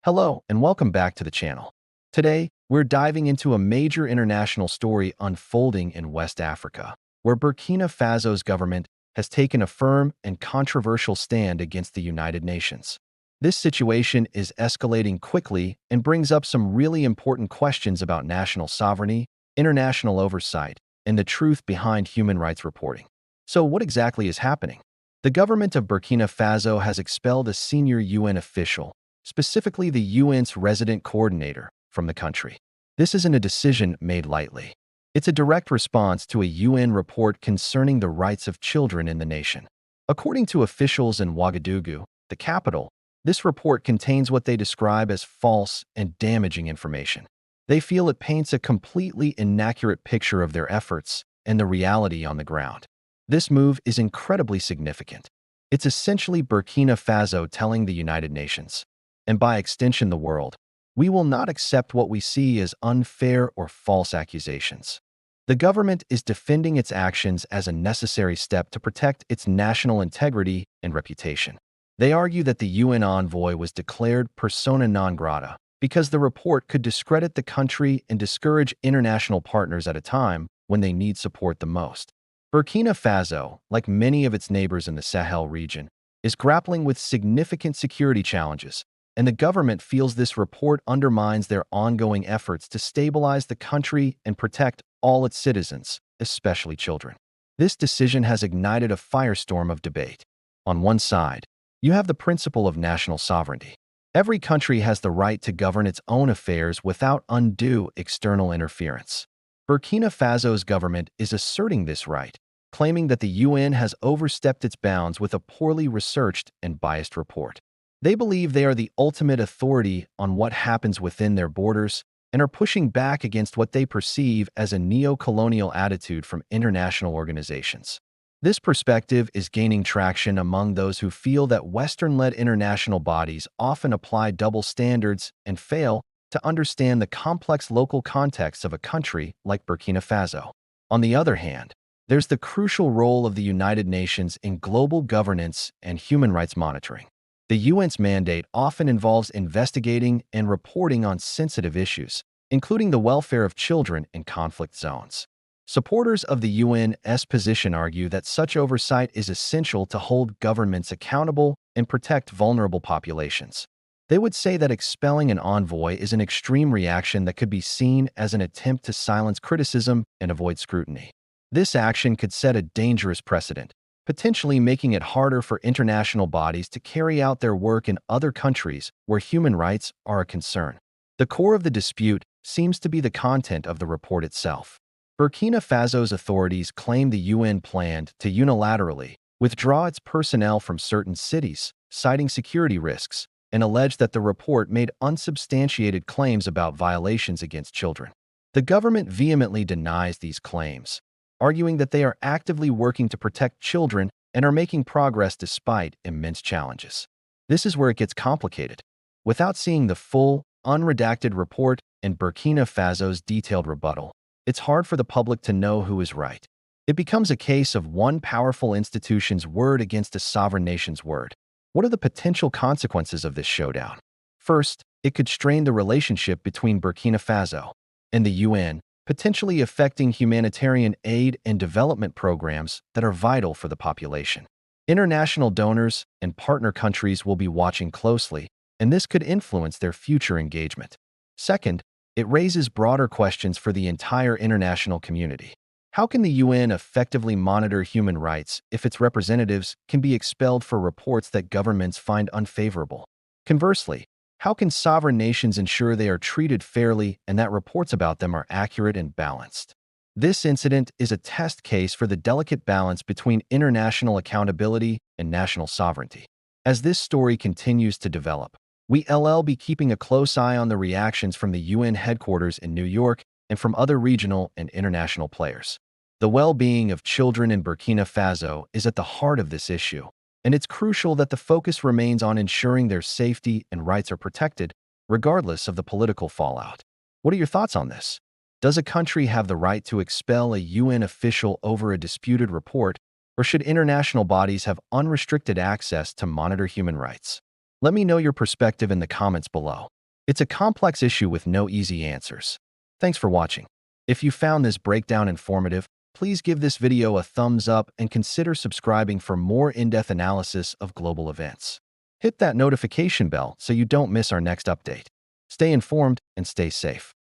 Hello, and welcome back to the channel. Today, we're diving into a major international story unfolding in West Africa, where Burkina Faso's government has taken a firm and controversial stand against the United Nations. This situation is escalating quickly and brings up some really important questions about national sovereignty, international oversight, and the truth behind human rights reporting. So, what exactly is happening? The government of Burkina Faso has expelled a senior UN official, specifically the UN's resident coordinator, from the country. This isn't a decision made lightly. It's a direct response to a UN report concerning the rights of children in the nation. According to officials in Ouagadougou, the capital, this report contains what they describe as false and damaging information. They feel it paints a completely inaccurate picture of their efforts and the reality on the ground. This move is incredibly significant. It's essentially Burkina Faso telling the United Nations, and by extension the world, we will not accept what we see as unfair or false accusations. The government is defending its actions as a necessary step to protect its national integrity and reputation. They argue that the UN envoy was declared persona non grata because the report could discredit the country and discourage international partners at a time when they need support the most. Burkina Faso, like many of its neighbors in the Sahel region, is grappling with significant security challenges, and the government feels this report undermines their ongoing efforts to stabilize the country and protect all its citizens, especially children. This decision has ignited a firestorm of debate. On one side, you have the principle of national sovereignty. Every country has the right to govern its own affairs without undue external interference. Burkina Faso's government is asserting this right, claiming that the UN has overstepped its bounds with a poorly researched and biased report. They believe they are the ultimate authority on what happens within their borders and are pushing back against what they perceive as a neo-colonial attitude from international organizations. This perspective is gaining traction among those who feel that Western-led international bodies often apply double standards and fail to understand the complex local context of a country like Burkina Faso. On the other hand, there's the crucial role of the United Nations in global governance and human rights monitoring. The UN's mandate often involves investigating and reporting on sensitive issues, including the welfare of children in conflict zones. Supporters of the UN's position argue that such oversight is essential to hold governments accountable and protect vulnerable populations. They would say that expelling an envoy is an extreme reaction that could be seen as an attempt to silence criticism and avoid scrutiny. This action could set a dangerous precedent, potentially making it harder for international bodies to carry out their work in other countries where human rights are a concern. The core of the dispute seems to be the content of the report itself. Burkina Faso's authorities claim the UN planned to unilaterally withdraw its personnel from certain cities, citing security risks, and allege that the report made unsubstantiated claims about violations against children. The government vehemently denies these claims, arguing that they are actively working to protect children and are making progress despite immense challenges. This is where it gets complicated. Without seeing the full, unredacted report and Burkina Faso's detailed rebuttal, it's hard for the public to know who is right. It becomes a case of one powerful institution's word against a sovereign nation's word. What are the potential consequences of this showdown? First, it could strain the relationship between Burkina Faso and the UN, potentially affecting humanitarian aid and development programs that are vital for the population. International donors and partner countries will be watching closely, and this could influence their future engagement. Second, it raises broader questions for the entire international community. How can the UN effectively monitor human rights if its representatives can be expelled for reports that governments find unfavorable? Conversely, how can sovereign nations ensure they are treated fairly and that reports about them are accurate and balanced? This incident is a test case for the delicate balance between international accountability and national sovereignty. As this story continues to develop, we'll be keeping a close eye on the reactions from the UN headquarters in New York and from other regional and international players. The well-being of children in Burkina Faso is at the heart of this issue, and it's crucial that the focus remains on ensuring their safety and rights are protected, regardless of the political fallout. What are your thoughts on this? Does a country have the right to expel a UN official over a disputed report, or should international bodies have unrestricted access to monitor human rights? Let me know your perspective in the comments below. It's a complex issue with no easy answers. Thanks for watching. If you found this breakdown informative, please give this video a thumbs up and consider subscribing for more in-depth analysis of global events. Hit that notification bell so you don't miss our next update. Stay informed and stay safe.